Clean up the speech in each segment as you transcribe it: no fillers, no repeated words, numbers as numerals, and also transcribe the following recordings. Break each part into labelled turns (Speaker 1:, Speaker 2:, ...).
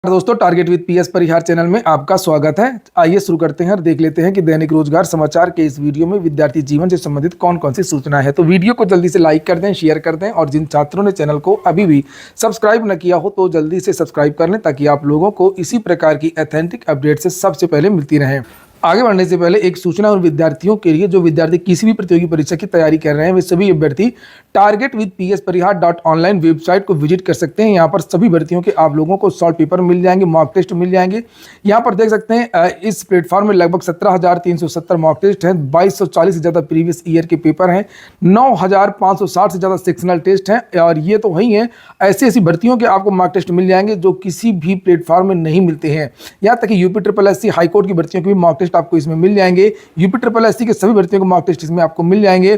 Speaker 1: दोस्तों, target with PS Parihar channel में आपका स्वागत है। आइए शुरू करते हैं और देख लेते हैं कि दैनिक रोजगार समाचार के इस वीडियो में विद्यार्थी जीवन से संबंधित कौन कौन सी सूचना है। तो वीडियो को जल्दी से लाइक कर दें, शेयर कर दें और जिन छात्रों ने चैनल को अभी भी सब्सक्राइब न किया हो तो जल्दी से सब्सक्राइब कर लें ताकि आप लोगों को इसी प्रकार की ऑथेंटिक अपडेट से सबसे पहले मिलती रहें। आगे बढ़ने से पहले एक सूचना उन विद्यार्थियों के लिए जो विद्यार्थी किसी भी प्रतियोगी परीक्षा की तैयारी कर रहे हैं, वे सभी अभ्यर्थी target with PS Parihar .online website को विजिट कर सकते हैं। यहाँ पर सभी भर्तियों के आप लोगों को सॉल्व पेपर मिल जाएंगे, मॉक टेस्ट मिल जाएंगे। यहाँ पर देख सकते हैं इस प्लेटफॉर्म में लगभग 17,370 मॉक टेस्ट हैं, 2240 से ज़्यादा प्रीवियस ईयर के पेपर हैं, 9,560 से ज़्यादा सेक्शनल टेस्ट हैं। और ये तो वही हैं, ऐसी ऐसी भर्तियों के आपको मॉक टेस्ट मिल जाएंगे जो किसी भी प्लेटफॉर्म में नहीं मिलते हैं। यहाँ तक कि UPSSC हाईकोर्ट की भर्तियों के भी मॉक टेस्ट आपको इसमें मिल जाएंगे। UPSSC के सभी भर्तियों के मॉक टेस्ट इसमें आपको मिल जाएंगे।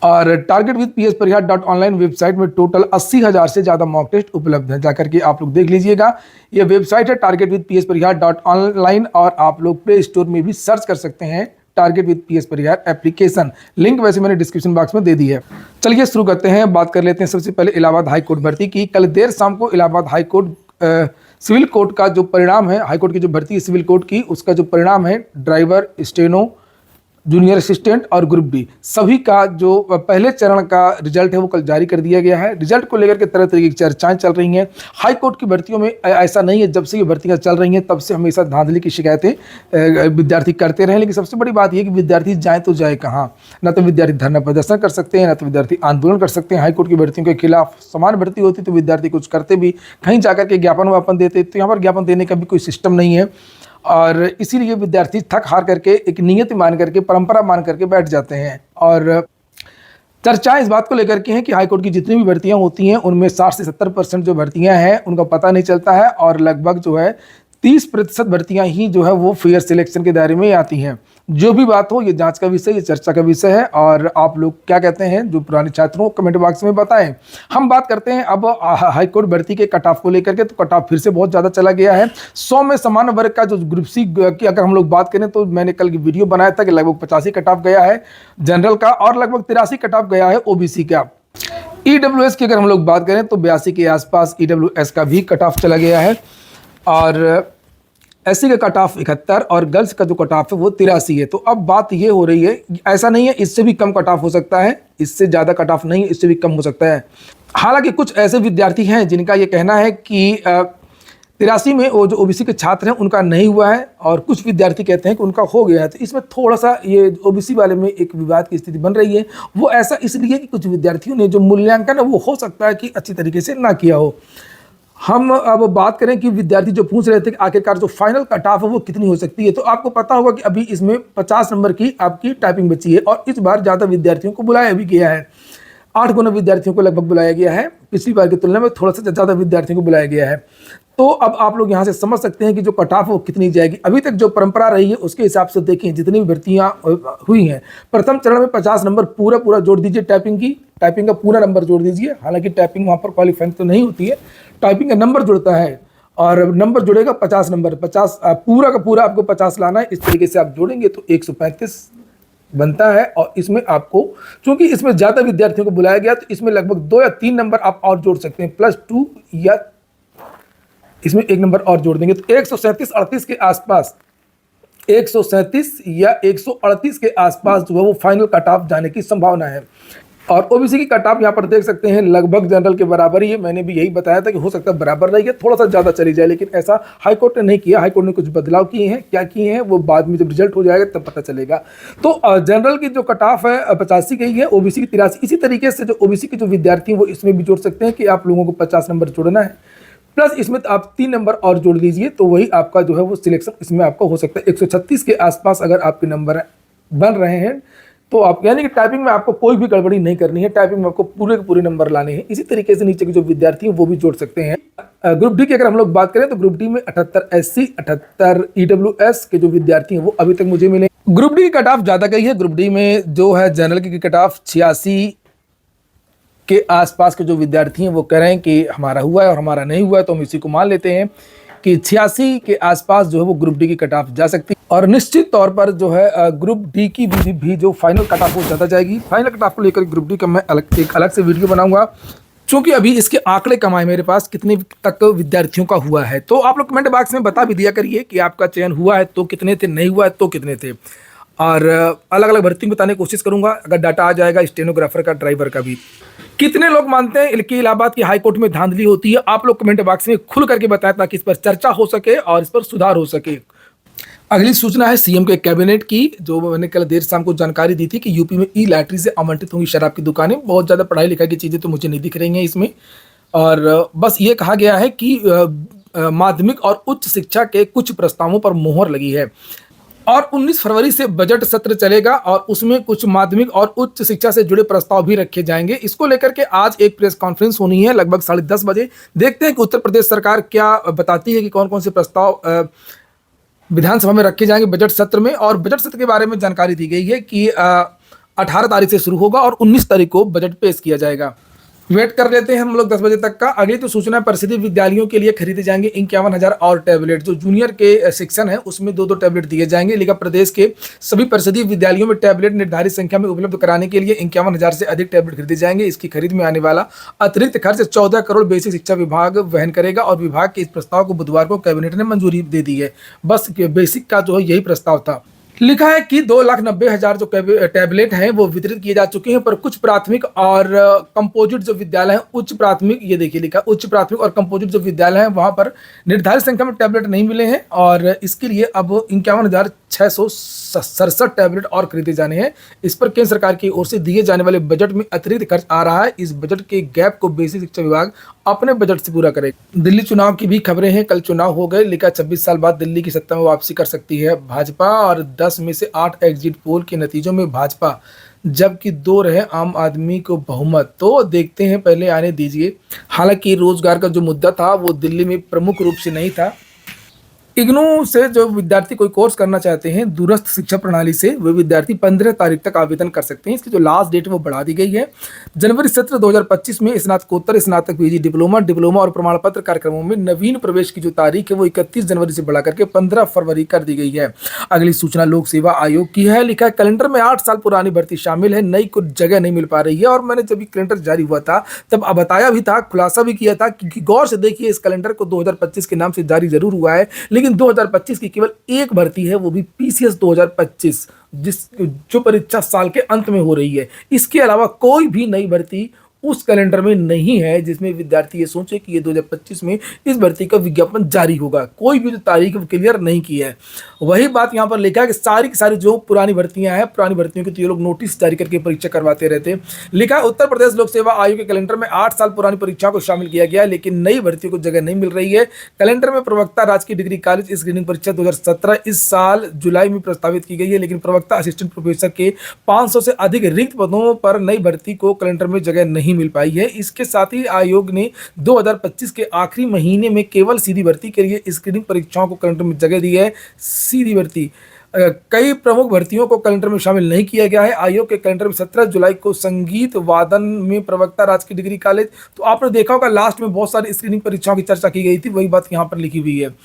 Speaker 1: और target with PS Parihar .online website में टोटल 80,000 से ज़्यादा मॉक टेस्ट उपलब्ध है। जाकर के आप लोग देख लीजिएगा। ये वेबसाइट है target with PS Parihar .online और आप लोग प्ले स्टोर में भी सर्च कर सकते हैं target with PS Parihar application. Link वैसे मैंने डिस्क्रिप्शन बॉक्स में दे दी है। चलिए शुरू करते हैं, बात कर लेते हैं सबसे पहले इलाहाबाद हाईकोर्ट भर्ती की। कल देर शाम को इलाहाबाद हाईकोर्ट सिविल कोर्ट का जो परिणाम है, हाईकोर्ट की जो भर्ती है सिविल कोर्ट की, उसका जो परिणाम है ड्राइवर, स्टेनो, जूनियर असिस्टेंट और ग्रुप डी सभी का जो पहले चरण का रिजल्ट है वो कल जारी कर दिया गया है। रिजल्ट को लेकर के तरह तरह की चर्चाएं चल रही हैं। हाई कोर्ट की भर्तियों में ऐसा नहीं है, जब से ये भर्तियां चल रही हैं तब से हमेशा धांधली की शिकायतें विद्यार्थी करते रहे। लेकिन सबसे बड़ी बात यह कि विद्यार्थी जाए तो जाए कहाँ। न तो विद्यार्थी धरना प्रदर्शन कर सकते हैं, न तो विद्यार्थी आंदोलन कर सकते हैं। हाईकोर्ट की भर्तियों के खिलाफ समान भर्ती होती तो विद्यार्थी कुछ करते भी, कहीं जाकर के ज्ञापन वापन देते। तो यहाँ पर ज्ञापन देने का भी कोई सिस्टम नहीं है और इसीलिए विद्यार्थी थक हार करके एक नियति मान करके, परंपरा मान करके बैठ जाते हैं। और चर्चा इस बात को लेकर के हैं कि हाईकोर्ट की जितनी भी भर्तियां होती हैं उनमें 60 से 70% जो भर्तियां हैं उनका पता नहीं चलता है और लगभग जो है 30% भर्तियां ही जो है वो फेयर सिलेक्शन के दायरे में आती हैं। जो भी बात हो, ये जांच का विषय, ये चर्चा का विषय है और आप लोग क्या कहते हैं जो पुराने छात्रों को कमेंट बॉक्स में बताएं। हम बात करते हैं अब हाईकोर्ट भर्ती के कट ऑफ को लेकर के। तो कट ऑफ फिर से बहुत ज़्यादा चला गया है। 100 में सामान्य वर्ग का जो ग्रुप सी की अगर हम लोग बात करें तो मैंने कल की वीडियो बनाया था कि लगभग 85 कट ऑफ गया है जनरल का और लगभग 83 कट ऑफ गया है OBC का। EWS की अगर हम लोग बात करें तो 82 के आसपास EWS का भी कट ऑफ चला गया है और SC का कट ऑफ 71 और गर्ल्स का जो कट ऑफ है वो 83 है। तो अब बात ये हो रही है, ऐसा नहीं है इससे भी कम कट ऑफ हो सकता है, इससे ज़्यादा कट ऑफ नहीं, इससे भी कम हो सकता है। हालांकि कुछ ऐसे विद्यार्थी हैं जिनका ये कहना है कि 83 में वो जो OBC के छात्र हैं उनका नहीं हुआ है और कुछ विद्यार्थी कहते हैं कि उनका हो गया है। तो इसमें थोड़ा सा ये OBC वाले में एक विवाद की स्थिति बन रही है। वो ऐसा इसलिए कि कुछ विद्यार्थियों ने जो मूल्यांकन है वो हो सकता है कि अच्छी तरीके से ना किया हो। हम अब बात करें कि विद्यार्थी जो पूछ रहे थे कि आखिरकार जो फाइनल कट ऑफ है वो कितनी हो सकती है, तो आपको पता होगा कि अभी इसमें 50 नंबर की आपकी टाइपिंग बची है और इस बार ज़्यादा विद्यार्थियों को बुलाया भी गया है। 8 गुना विद्यार्थियों को लगभग बुलाया गया है, पिछली बार की तुलना में थोड़ा सा ज़्यादा विद्यार्थियों को बुलाया गया है। तो अब आप लोग यहाँ से समझ सकते हैं कि जो कट ऑफ वो कितनी जाएगी। अभी तक जो परंपरा रही है उसके हिसाब से देखें, जितनी भी भर्तियाँ हुई हैं, प्रथम चरण में 50 नंबर पूरा जोड़ दीजिए, टाइपिंग का पूरा नंबर जोड़ दीजिए। हालांकि टाइपिंग वहाँ पर क्वालिफाइंग तो नहीं होती है, टाइपिंग का नंबर जुड़ता है और नंबर जुड़ेगा 50 नंबर, 50 पूरा का पूरा आपको 50 लाना है। इस तरीके से आप जोड़ेंगे तो 135 बनता है और इसमें आपको, चूंकि इसमें ज़्यादा विद्यार्थियों को बुलाया गया तो इसमें लगभग 2 या 3 नंबर आप और जोड़ सकते हैं, +2 या इसमें 1 नंबर और जोड़ देंगे तो 137-38 के आसपास, 137 या 138 के आसपास जो है वो फाइनल कट ऑफ जाने की संभावना है। और OBC की कट ऑफ यहाँ पर देख सकते हैं लगभग जनरल के बराबर ही है। मैंने भी यही बताया था कि हो सकता है बराबर रही है, थोड़ा सा ज़्यादा चली जाए, लेकिन ऐसा हाईकोर्ट ने नहीं किया। हाईकोर्ट ने कुछ बदलाव किए हैं, क्या किए हैं वो बाद में जब रिजल्ट हो जाएगा तब पता चलेगा। तो जनरल की जो कट ऑफ है 85 की है, OBC की 83। इसी तरीके से जो OBC के जो विद्यार्थी हैं वो इसमें भी जोड़ सकते हैं कि आप लोगों को 50 नंबर जोड़ना है, प्लस इसमें आप 3 नंबर और जोड़ लीजिए तो वही आपका जो है वो सिलेक्शन इसमें आपका हो सकता है। 136 के आसपास अगर आपके नंबर बन रहे हैं तो आप, यानी कि टाइपिंग में आपको कोई भी गड़बड़ी नहीं करनी है, टाइपिंग में आपको पूरे के पूरे नंबर लाने हैं। इसी तरीके से नीचे के जो विद्यार्थी हैं वो भी जोड़ सकते हैं। ग्रुप डी की अगर हम लोग बात करें तो ग्रुप डी में 78 SC, 78 EWS के जो विद्यार्थी हैं वो अभी तक मुझे मिले। ग्रुप डी की कट ऑफ ज़्यादा गई है। ग्रुप डी में जो है जनरल की कट ऑफ 86 के आसपास के जो विद्यार्थी हैं वो कह रहे हैं कि हमारा हुआ है और हमारा नहीं हुआ है, तो हम इसी को मान लेते हैं कि 86 के आसपास जो है वो ग्रुप डी की कट ऑफ जा सकती है। और निश्चित तौर पर जो है ग्रुप डी की भी जो फाइनल कट ऑफ वो ज़्यादा जाएगी। फाइनल कट ऑफ को लेकर ग्रुप डी का मैं एक अलग से वीडियो बनाऊंगा चूंकि अभी इसके आंकड़े कम आए मेरे पास कितने तक विद्यार्थियों का हुआ है, तो आप लोग कमेंट बॉक्स में बता भी दिया करिए कि आपका चयन हुआ है तो कितने थे, नहीं हुआ है तो कितने थे। और अलग अलग भर्ती बताने की कोशिश करूंगा अगर डाटा आ जाएगा, स्टेनोग्राफर का, ड्राइवर का भी। कितने लोग मानते हैं कि इलाहाबाद की हाईकोर्ट में धांधली होती है? आप लोग कमेंट बॉक्स में खुल करके बताएं ताकि इस पर चर्चा हो सके और इस पर सुधार हो सके। अगली सूचना है सीएम के कैबिनेट की, जो मैंने कल देर शाम को जानकारी दी थी कि यूपी में ई लॉटरी से आवंटित होंगी शराब की दुकानें। बहुत ज़्यादा पढ़ाई लिखाई की चीज़ें तो मुझे नहीं दिख रही हैं इसमें, और बस ये कहा गया है कि माध्यमिक और उच्च शिक्षा के कुछ प्रस्तावों पर मोहर लगी है और 19 फरवरी से बजट सत्र चलेगा और उसमें कुछ माध्यमिक और उच्च शिक्षा से जुड़े प्रस्ताव भी रखे जाएंगे। इसको लेकर के आज एक प्रेस कॉन्फ्रेंस होनी है लगभग 10:30 बजे। देखते हैं कि उत्तर प्रदेश सरकार क्या बताती है कि कौन कौन से प्रस्ताव विधानसभा में रखे जाएंगे बजट सत्र में। और बजट सत्र के बारे में जानकारी दी गई है कि 18 तारीख से शुरू होगा और 19 तारीख को बजट पेश किया जाएगा। वेट कर लेते हैं हम लोग 10 बजे तक का। अगली तो सूचना परिषदीय विद्यालयों के लिए खरीदे जाएंगे 51,000 और टैबलेट। जो जूनियर के सेक्शन है उसमें 2-2 टैबलेट दिए जाएंगे। लेकिन प्रदेश के सभी परिषदीय विद्यालयों में टैबलेट निर्धारित संख्या में उपलब्ध कराने के लिए 51,000 से अधिक टैबलेट खरीदे जाएंगे। इसकी खरीद में आने वाला अतिरिक्त खर्च 14 करोड़ बेसिक शिक्षा विभाग वहन करेगा और विभाग के इस प्रस्ताव को बुधवार को कैबिनेट ने मंजूरी दे दी है। बस बेसिक का जो है यही प्रस्ताव था। लिखा है कि 2,90,000 जो टैबलेट हैं वो वितरित किए जा चुके हैं, पर कुछ प्राथमिक और कंपोजिट जो विद्यालय हैं, उच्च प्राथमिक, ये देखिए लिखा उच्च प्राथमिक और कंपोजिट जो विद्यालय हैं वहां पर निर्धारित संख्या में टैबलेट नहीं मिले हैं और इसके लिए अब 51,667 टैबलेट और खरीदे जाने हैं। इस पर केंद्र सरकार की ओर से दिए जाने वाले बजट में अतिरिक्त खर्च आ रहा है। इस बजट के गैप को बेसिक शिक्षा विभाग अपने बजट से पूरा करेगा। दिल्ली चुनाव की भी खबरें हैं। कल चुनाव हो गए। लिखा 26 साल बाद दिल्ली की सत्ता में वापसी कर सकती है भाजपा और 10 में से 8 एग्जिट पोल के नतीजों में भाजपा, जबकि 2 रहे आम आदमी को बहुमत। तो देखते हैं, पहले आने दीजिए। हालांकि रोजगार का जो मुद्दा था वो दिल्ली में प्रमुख रूप से नहीं था। इग्नू से जो विद्यार्थी कोई कोर्स करना चाहते हैं दूरस्थ शिक्षा प्रणाली से, वे विद्यार्थी 15 तारीख तक आवेदन कर सकते हैं। इसकी जो लास्ट डेट है वो बढ़ा दी गई है। जनवरी सत्र 2025 में स्नातकोत्तर, स्नातक, पीजी, डिप्लोमा और प्रमाण पत्र कार्यक्रमों में नवीन प्रवेश की जो तारीख है वो 31 जनवरी से बढ़ा करके 15 फरवरी कर दी गई है। अगली सूचना लोक सेवा आयोग की है। लिखा है कैलेंडर में 8 साल पुरानी भर्ती शामिल है, नई कुछ जगह नहीं मिल पा रही है। और मैंने जब कैलेंडर जारी हुआ था तब बताया भी था, खुलासा भी किया था कि गौर से देखिए, इस कैलेंडर को 2025 के नाम से जारी जरूर हुआ है, लेकिन 2025 की केवल एक भर्ती है, वो भी पीसीएस 2025, जो परीक्षा साल के अंत में हो रही है। इसके अलावा कोई भी नई भर्ती उस कैलेंडर में नहीं है जिसमें विद्यार्थी ये सोचे कि ये 2025 में इस भर्ती का विज्ञापन जारी होगा। कोई भी तारीख क्लियर नहीं की है। वही बात यहाँ पर लिखा है कि सारी की सारी जो पुरानी भर्तियां हैं, पुरानी भर्तियों की तो ये लोग नोटिस जारी करके परीक्षा करवाते रहते हैं। लिखा है उत्तर प्रदेश लोक सेवा आयोग के कैलेंडर में 8 साल पुरानी परीक्षाओं को शामिल किया गया है, लेकिन नई भर्तियों को जगह नहीं मिल रही है। कैलेंडर में प्रवक्ता राजकीय डिग्री कॉलेज स्क्रीनिंग परीक्षा 2017 इस साल जुलाई में प्रस्तावित की गई है, लेकिन प्रवक्ता असिस्टेंट प्रोफेसर के 500 से अधिक रिक्त पदों पर नई भर्ती को कैलेंडर में जगह नहीं मिल पाई है। इसके साथ ही आयोग ने 2025 के आखिरी महीने में केवल सीधी भर्ती के लिए स्क्रीनिंग परीक्षाओं को कैलेंडर में जगह दी है। सीधी भर्ती कई प्रमुख भर्तियों को कैलेंडर में शामिल नहीं किया गया है। आयोग के कैलेंडर में 17 जुलाई को संगीत वादन में प्रवक्ता राजकीय डिग्री कॉलेज, तो आपने देखा होगा लास्ट में बहुत सारी स्क्रीनिंग परीक्षाओं की चर्चा की गई थी, वही बात यहाँ पर लिखी हुई है।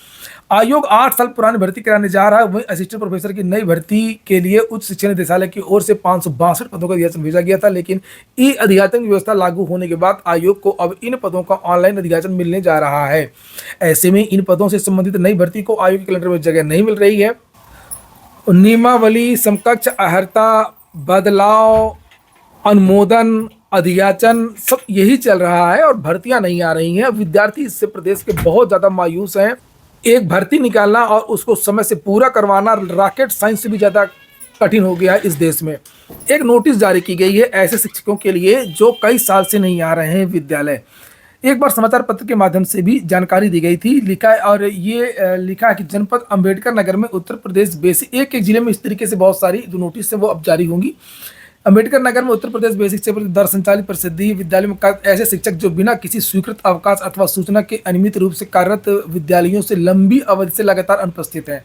Speaker 1: आयोग 8 साल पुरानी भर्ती कराने जा रहा है। वहीं असिस्टेंट प्रोफेसर की नई भर्ती के लिए उच्च शिक्षा निदेशालय की ओर से 562 पदों का अधियाचन भेजा गया था, लेकिन ई अधियाचन व्यवस्था लागू होने के बाद आयोग को अब इन पदों का ऑनलाइन अधियाचन मिलने जा रहा है। ऐसे में इन पदों से संबंधित नई भर्ती को आयोग के कैलेंडर में जगह नहीं मिल रही है। नियमावली, समकक्ष, अर्हता, बदलाव, अनुमोदन, अधियाचन, सब यही चल रहा है और भर्तियां नहीं आ रही हैं। विद्यार्थी इससे प्रदेश के बहुत ज़्यादा मायूस हैं। एक भर्ती निकालना और उसको समय से पूरा करवाना रॉकेट साइंस से भी ज़्यादा कठिन हो गया है इस देश में। एक नोटिस जारी की गई है ऐसे शिक्षकों के लिए जो कई साल से नहीं आ रहे हैं विद्यालय। एक बार समाचार पत्र के माध्यम से भी जानकारी दी गई थी। लिखा है, और ये लिखा है कि जनपद अंबेडकर नगर में उत्तर प्रदेश बेसिक, एक जिले में इस तरीके से बहुत सारी जो नोटिस है वो अब जारी होंगी। अंबेडकर नगर में उत्तर प्रदेश बेसिक शिक्षा दर संचालित परिषदीय विद्यालय में ऐसे शिक्षक जो बिना किसी स्वीकृत अवकाश अथवा सूचना के अनियमित रूप से कार्यरत विद्यालयों से लंबी अवधि से लगातार अनुपस्थित हैं,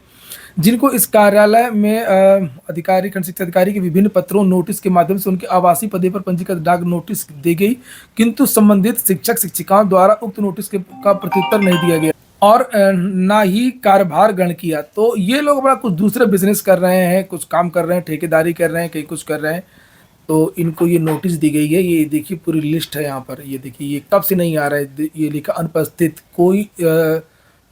Speaker 1: जिनको इस कार्यालय में अधिकारी, खंड शिक्षा अधिकारी के विभिन्न पत्रों, नोटिस के माध्यम से उनके आवासीय पदे पर पंजीकृत डाक नोटिस दी गई, किंतु संबंधित शिक्षक शिक्षिकाओं द्वारा उक्त नोटिस का प्रत्युत्तर नहीं दिया गया और ना ही कार्यभार ग्रहण किया। तो ये लोग बड़ा कुछ दूसरे बिजनेस कर रहे हैं, कुछ काम कर रहे हैं, ठेकेदारी कर रहे हैं, कहीं कुछ कर रहे हैं। तो इनको ये नोटिस दी गई है। ये देखिए पूरी लिस्ट है यहाँ पर, ये देखिए ये कब से नहीं आ रहा है, ये लिखा अनुपस्थित। कोई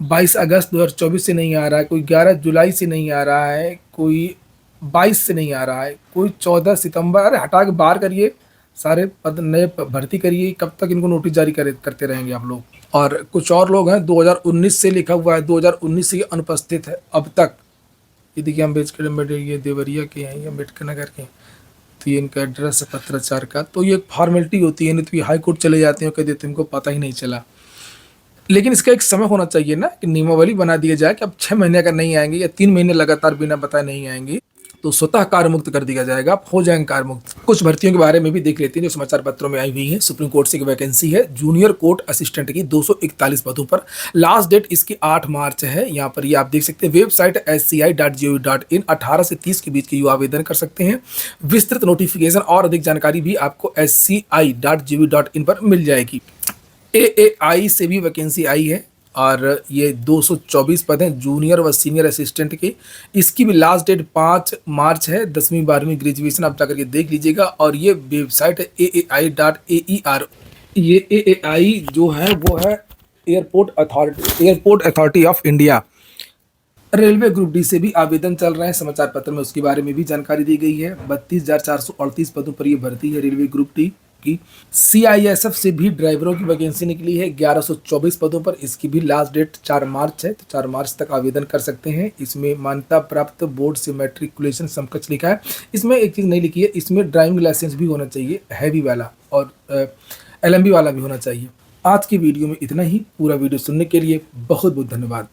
Speaker 1: 22 अगस्त 2024 से नहीं आ रहा है, कोई 11 जुलाई से नहीं आ रहा है, कोई 22 से नहीं आ रहा है, कोई 14 सितंबर। अरे हटा के बाहर करिए, सारे पद नए भर्ती करिए। कब तक इनको नोटिस जारी करते रहेंगे आप लोग। और कुछ और लोग हैं 2019 से लिखा हुआ है, 2019 से ये अनुपस्थित है अब तक। ये देखिए अम्बेडकर, ये देवरिया के हैं, ये अम्बेडकर नगर के हैं। तो ये इनका एड्रेस है पत्राचार का। तो ये एक फॉर्मेलिटी होती है, नहीं तो ये हाई कोर्ट चले जाते हैं, कह देते हैं इनको पता ही नहीं चला। लेकिन इसका एक समय होना चाहिए ना, कि नियमावली बना दिया जाए कि अब 6 महीने अगर नहीं आएंगे या 3 महीने लगातार बिना बताए नहीं आएंगे तो स्वतः कार्य मुक्त कर दिया जाएगा, आप हो जाएंगे कार्य मुक्त। कुछ भर्तियों के बारे में भी देख लेते हैं जो समाचार पत्रों में आई हुई है। सुप्रीम कोर्ट से एक वैकेंसी है जूनियर कोर्ट असिस्टेंट की 241 पदों पर। लास्ट डेट इसकी 8 मार्च है। यहाँ पर ये आप देख सकते हैं, वेबसाइट sci.gov.in 18 से 30 के बीच के युवा आवेदन कर सकते हैं। विस्तृत नोटिफिकेशन और अधिक जानकारी भी आपको sci.gov.in पर मिल जाएगी। AAI से भी वैकेंसी आई है और ये 224 पद हैं जूनियर व सीनियर असिस्टेंट के। इसकी भी लास्ट डेट 5 मार्च है। 10वीं 12वीं ग्रेजुएशन आप जाकर के देख लीजिएगा। और ये वेबसाइट है aai.aer। ये AAI जो है वो है airport authority of India. Railway group D से भी आवेदन चल रहे हैं, समाचार पत्र में उसके बारे में भी जानकारी दी गई है। 32,438 पदों पर यह भर्ती है रेलवे ग्रुप डी की। CISF से भी ड्राइवरों की वैकेंसी निकली है 1124 पदों पर। इसकी भी लास्ट डेट 4 मार्च है, तो 4 मार्च तक आवेदन कर सकते हैं। इसमें मान्यता प्राप्त बोर्ड से मैट्रिकुलेशन समकक्ष लिखा है। इसमें एक चीज़ नहीं लिखी है, इसमें ड्राइविंग लाइसेंस भी होना चाहिए, हैवी वाला, और LMB वाला भी होना चाहिए। आज की वीडियो में इतना ही। पूरा वीडियो सुनने के लिए बहुत बहुत धन्यवाद।